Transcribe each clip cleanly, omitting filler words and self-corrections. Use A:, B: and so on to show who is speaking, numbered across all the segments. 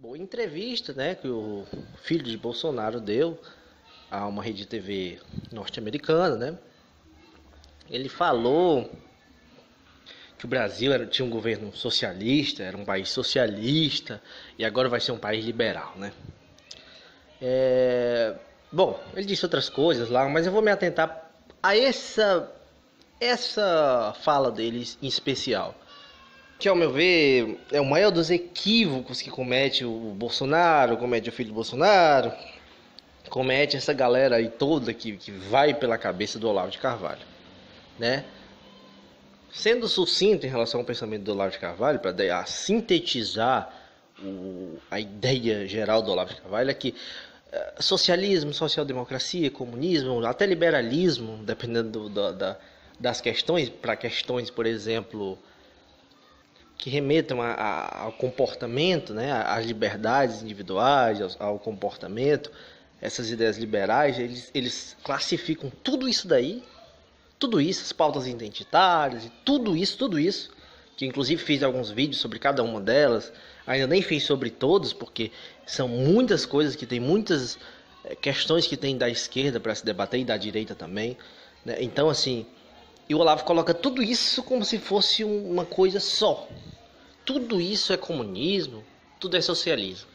A: Boa entrevista, né, que o filho de Bolsonaro deu a uma rede de TV norte-americana, né? Ele falou que o Brasil tinha um governo socialista, era um país socialista e agora vai ser um país liberal, né? Bom, ele disse outras coisas lá, mas eu vou me atentar a essa fala deles em especial, que ao meu ver é o maior dos equívocos que comete o Bolsonaro, comete o filho do Bolsonaro, comete essa galera aí toda que vai pela cabeça do Olavo de Carvalho, né? Sendo sucinto em relação ao pensamento do Olavo de Carvalho, para sintetizar a ideia geral do Olavo de Carvalho, é que socialismo, social-democracia, comunismo, até liberalismo, dependendo das questões, para questões, por exemplo, que remetam ao comportamento, né, às liberdades individuais, ao comportamento, essas ideias liberais, eles classificam tudo isso daí, tudo isso, as pautas identitárias, tudo isso, que inclusive fiz alguns vídeos sobre cada uma delas, ainda nem fiz sobre todos, porque são muitas coisas, que tem muitas questões que tem da esquerda para se debater e da direita também, né? Então assim, e o Olavo coloca tudo isso como se fosse uma coisa só. Tudo isso é comunismo, tudo é socialismo,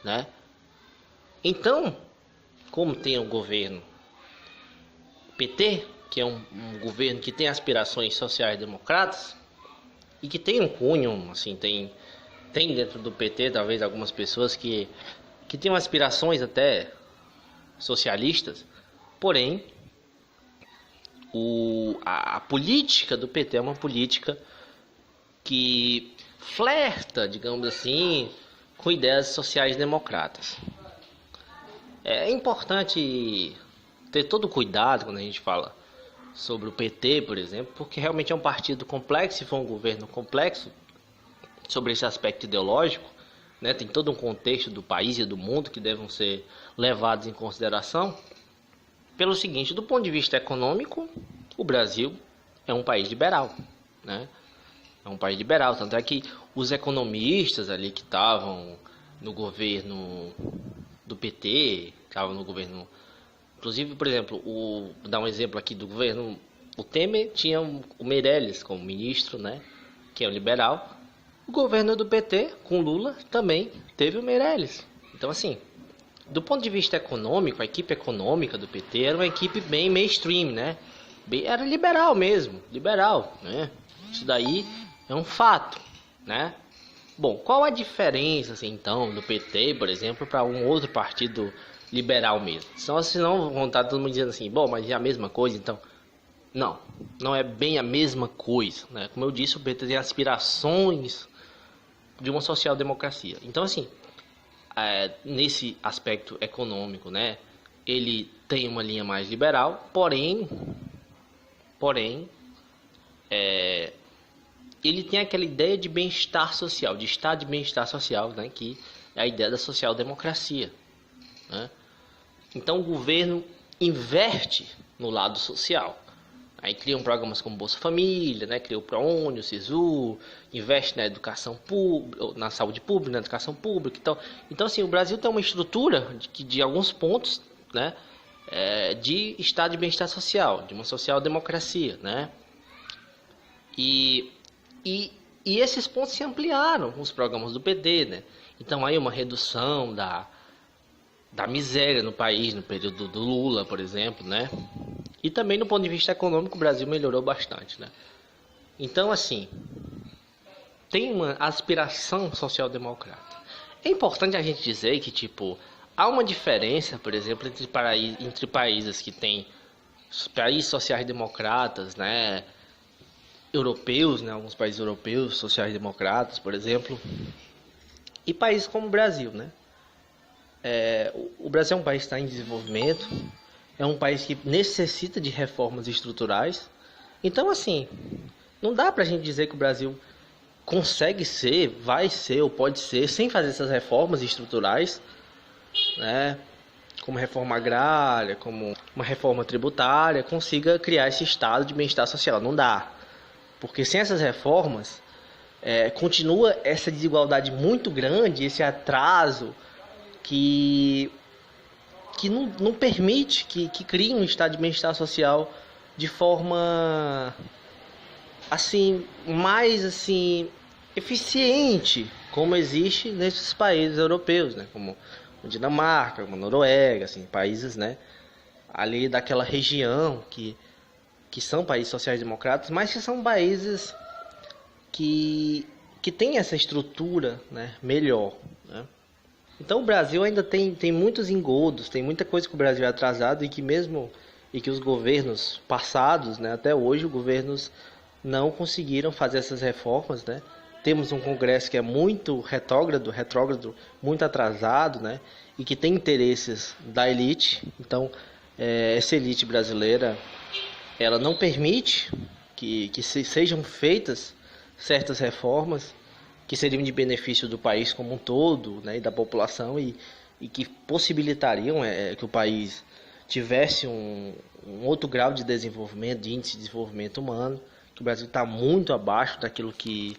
A: né? Então, como tem o governo PT, que é um governo que tem aspirações sociais-democratas e que tem um cunho, assim, tem dentro do PT talvez algumas pessoas que têm aspirações até socialistas, porém a política do PT é uma política que flerta, digamos assim, com ideias sociais-democratas. É importante ter todo cuidado quando a gente fala sobre o PT, por exemplo, porque realmente é um partido complexo, e foi um governo complexo sobre esse aspecto ideológico, né? Tem todo um contexto do país e do mundo que devem ser levados em consideração. Pelo seguinte, do ponto de vista econômico, o Brasil é um país liberal, né? É um país liberal, tanto é que os economistas ali que estavam no governo do PT, estavam no governo... Inclusive, por exemplo, vou dar um exemplo aqui do governo, o Temer tinha o Meirelles como ministro, né, que é o liberal. O governo do PT, com Lula, também teve o Meirelles. Então, assim, do ponto de vista econômico, a equipe econômica do PT era uma equipe bem mainstream, né? Era liberal mesmo, liberal, né? Isso daí é um fato, né? Bom, qual a diferença, assim, então, do PT, por exemplo, para um outro partido liberal mesmo? Senão vão estar todo mundo dizendo assim, bom, mas é a mesma coisa, então... Não é bem a mesma coisa, né? Como eu disse, o PT tem aspirações de uma social-democracia. Então, assim, nesse aspecto econômico, né, ele tem uma linha mais liberal, porém, ele tem aquela ideia de bem-estar social, de estado de bem-estar social, né, que é a ideia da social-democracia, né? Então o governo inverte no lado social. Aí criam programas como Bolsa Família, né? Cria o ProUni, o SISU, investe na educação pública, na saúde pública, na educação pública. Então assim, o Brasil tem uma estrutura de alguns pontos, né? De estado de bem-estar social, de uma social-democracia, né? E esses pontos se ampliaram com os programas do PT, né? Então aí uma redução da miséria no país no período do Lula, por exemplo, né? E também no ponto de vista econômico o Brasil melhorou bastante, né? Então, assim, tem uma aspiração social-democrata. É importante a gente dizer que, tipo, há uma diferença, por exemplo, entre países que têm países sociais-democratas, né? Europeus, né? Alguns países europeus sociais-democratas, por exemplo, e países como o Brasil, né? O Brasil é um país que está em desenvolvimento, é um país que necessita de reformas estruturais. Então, assim, não dá pra gente dizer que o Brasil consegue ser, vai ser ou pode ser sem fazer essas reformas estruturais, né? Como reforma agrária, como uma reforma tributária, consiga criar esse estado de bem-estar social. Não dá. Porque sem essas reformas, continua essa desigualdade muito grande, esse atraso que não permite que crie um estado de bem-estar social de forma assim mais assim eficiente, como existe nesses países europeus, né, como a Dinamarca, como a Noruega, assim, países, né, ali daquela região que são países sociais-democratas, mas que são países que têm essa estrutura, né, melhor, né? Então o Brasil ainda tem muitos engodos, tem muita coisa que o Brasil é atrasado e que os governos passados, né, até hoje, os governos não conseguiram fazer essas reformas, né? Temos um Congresso que é muito retrógrado, muito atrasado, né? E que tem interesses da elite. Então, essa elite brasileira, ela não permite que sejam feitas certas reformas que seriam de benefício do país como um todo, né? E da população e que possibilitariam que o país tivesse um outro grau de desenvolvimento, de índice de desenvolvimento humano, que o Brasil está muito abaixo daquilo que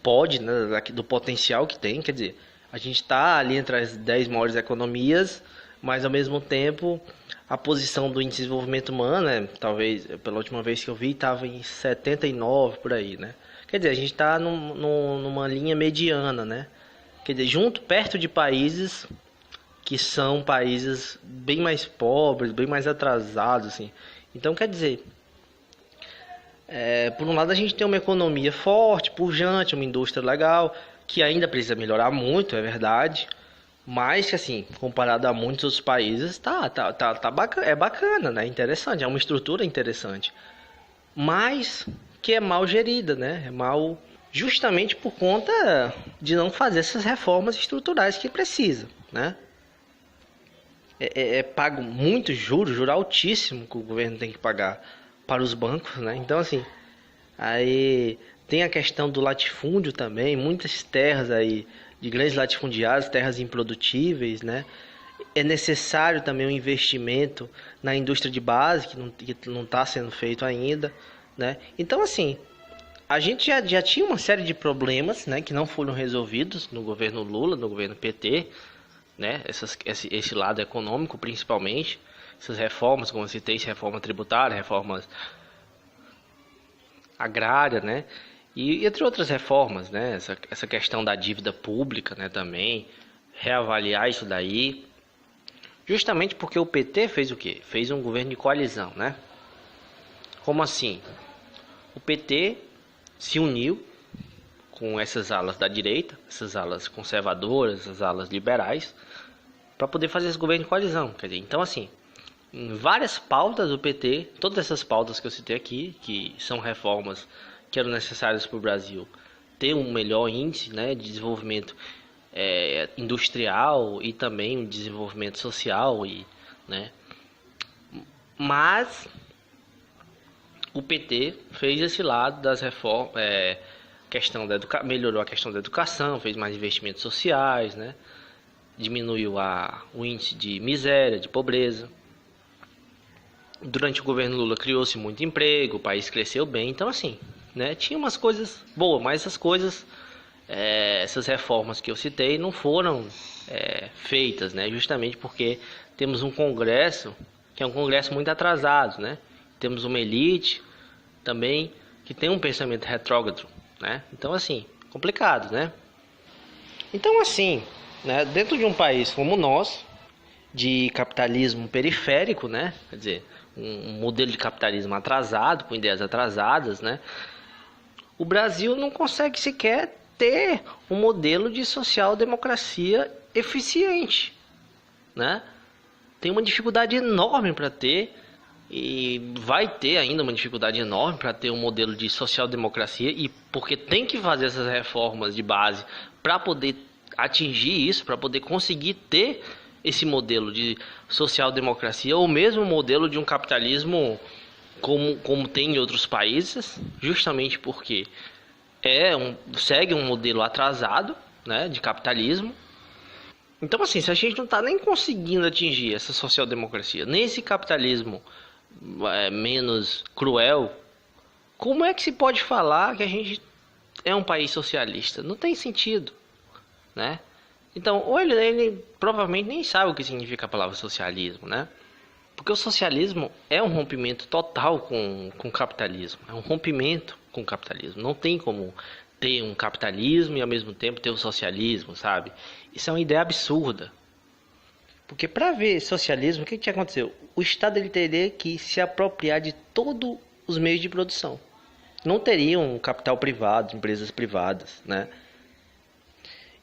A: pode, né, do potencial que tem. Quer dizer, a gente está ali entre as 10 maiores economias, mas ao mesmo tempo a posição do índice de desenvolvimento humano, né, talvez pela última vez que eu vi, estava em 79 por aí, né? Quer dizer, a gente está numa linha mediana, né? Quer dizer, perto de países que são países bem mais pobres, bem mais atrasados, assim. Então, quer dizer, por um lado a gente tem uma economia forte, pujante, uma indústria legal, que ainda precisa melhorar muito, é verdade, mas que assim, comparado a muitos outros países, é bacana, né? Interessante, é uma estrutura interessante, mas que é mal gerida, né? É mal justamente por conta de não fazer essas reformas estruturais que precisa, né? Pago muito juro altíssimo que o governo tem que pagar para os bancos, né? Então, assim, aí tem a questão do latifúndio também, muitas terras aí de grandes latifundiários, terras improdutíveis, né? É necessário também um investimento na indústria de base, que não está sendo feito ainda, né? Então, assim, a gente já tinha uma série de problemas, né, que não foram resolvidos no governo Lula, no governo PT, né? Esse lado econômico, principalmente. Essas reformas, como eu citei, reforma tributária, reformas agrária, né? E entre outras reformas, né? Essa questão da dívida pública, né? Também reavaliar isso daí. Justamente porque o PT fez o quê? Fez um governo de coalizão, né? Como assim? O PT se uniu com essas alas da direita, essas alas conservadoras, essas alas liberais, para poder fazer esse governo de coalizão. Quer dizer, então assim, em várias pautas do PT, todas essas pautas que eu citei aqui, que são reformas que eram necessárias para o Brasil ter um melhor índice, né, de desenvolvimento industrial e também um desenvolvimento social, né, mas o PT fez esse lado das reformas, melhorou a questão da educação, fez mais investimentos sociais, né, diminuiu o índice de miséria, de pobreza. Durante o governo Lula criou-se muito emprego, o país cresceu bem, então assim, né, tinha umas coisas boas, mas essas coisas, essas reformas que eu citei não foram feitas, né, justamente porque temos um Congresso que é um Congresso muito atrasado, né, temos uma elite também que tem um pensamento retrógrado, né, então assim, complicado, né. Então assim, né, dentro de um país como o nosso, de capitalismo periférico, né, quer dizer, um modelo de capitalismo atrasado, com ideias atrasadas, né, o Brasil não consegue sequer ter um modelo de social-democracia eficiente, né? Tem uma dificuldade enorme para ter, e vai ter ainda uma dificuldade enorme para ter um modelo de social-democracia, e porque tem que fazer essas reformas de base para poder atingir isso, para poder conseguir ter esse modelo de social-democracia, ou mesmo modelo de um capitalismo como tem em outros países, justamente porque segue um modelo atrasado, né, de capitalismo. Então assim, se a gente não está nem conseguindo atingir essa social-democracia, nem esse capitalismo menos cruel, como é que se pode falar que a gente é um país socialista? Não tem sentido, né? Então, ou ele provavelmente nem sabe o que significa a palavra socialismo, né? Porque o socialismo é um rompimento total com o capitalismo. É um rompimento com o capitalismo. Não tem como ter um capitalismo e ao mesmo tempo ter o socialismo, sabe? Isso é uma ideia absurda. Porque para ver socialismo, o que aconteceu? O Estado ele teria que se apropriar de todos os meios de produção. Não teria um capital privado, empresas privadas, né?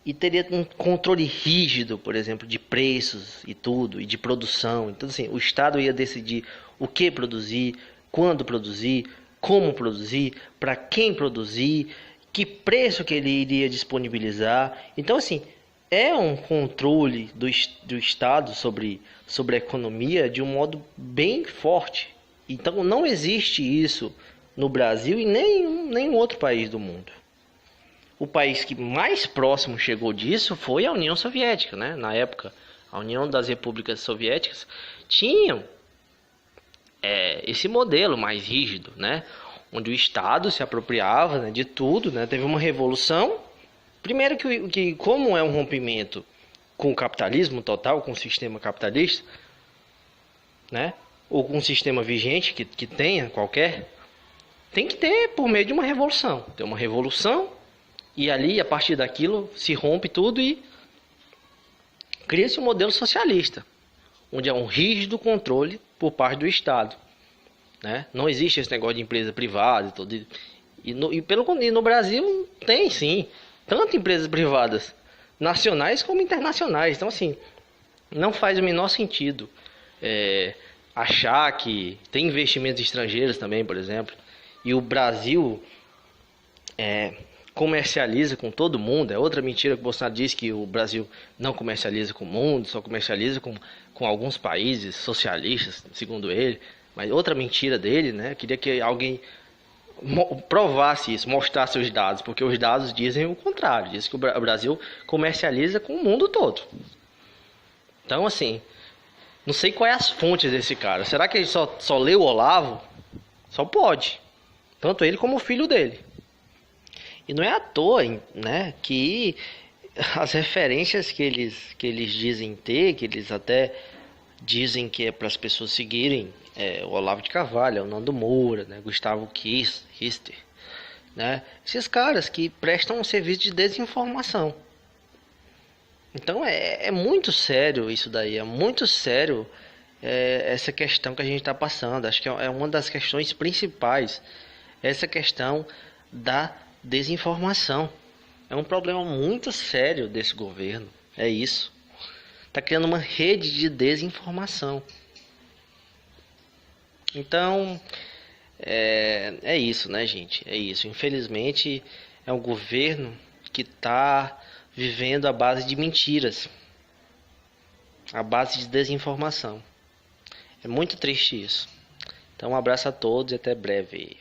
A: E teria um controle rígido, por exemplo, de preços e tudo, e de produção. Então, assim, o Estado ia decidir o que produzir, quando produzir, como produzir, para quem produzir, que preço que ele iria disponibilizar. Então, assim, é um controle do Estado sobre a economia de um modo bem forte. Então, não existe isso no Brasil e nenhum outro país do mundo. O país que mais próximo chegou disso foi a União Soviética, né? Na época, a União das Repúblicas Soviéticas tinham esse modelo mais rígido, né? Onde o Estado se apropriava, né, de tudo, né? Teve uma revolução. Primeiro que como é um rompimento com o capitalismo total, com o sistema capitalista, né? Ou com um sistema vigente que tenha qualquer, tem que ter por meio de uma revolução. Tem uma revolução. E ali, a partir daquilo, se rompe tudo e cria-se um modelo socialista, onde há um rígido controle por parte do Estado, né? Não existe esse negócio de empresa privada e tudo. E no Brasil tem sim, tanto empresas privadas nacionais como internacionais. Então, assim, não faz o menor sentido achar que tem investimentos estrangeiros também, por exemplo, e o Brasil comercializa com todo mundo. É outra mentira que o Bolsonaro diz, que o Brasil não comercializa com o mundo, só comercializa com alguns países socialistas, segundo ele. Mas outra mentira dele, né? Eu queria que alguém provasse isso, mostrasse os dados, porque os dados dizem o contrário. Diz que o Brasil comercializa com o mundo todo. Então, assim, não sei qual é as fontes desse cara. Será que ele só leu o Olavo? Só pode. Tanto ele como o filho dele. E não é à toa, né, que as referências que eles dizem ter, que eles até dizem que é para as pessoas seguirem, o Olavo de Carvalho, o Nando Moura, né, Gustavo Kirster, né, esses caras que prestam um serviço de desinformação. Então é muito sério isso daí, é muito sério essa questão que a gente está passando. Acho que é uma das questões principais, essa questão da desinformação. É um problema muito sério desse governo. É isso. Está criando uma rede de desinformação. Então, é isso, né, gente? É isso. Infelizmente, é um governo que está vivendo à base de mentiras, à base de desinformação. É muito triste isso. Então, um abraço a todos e até breve.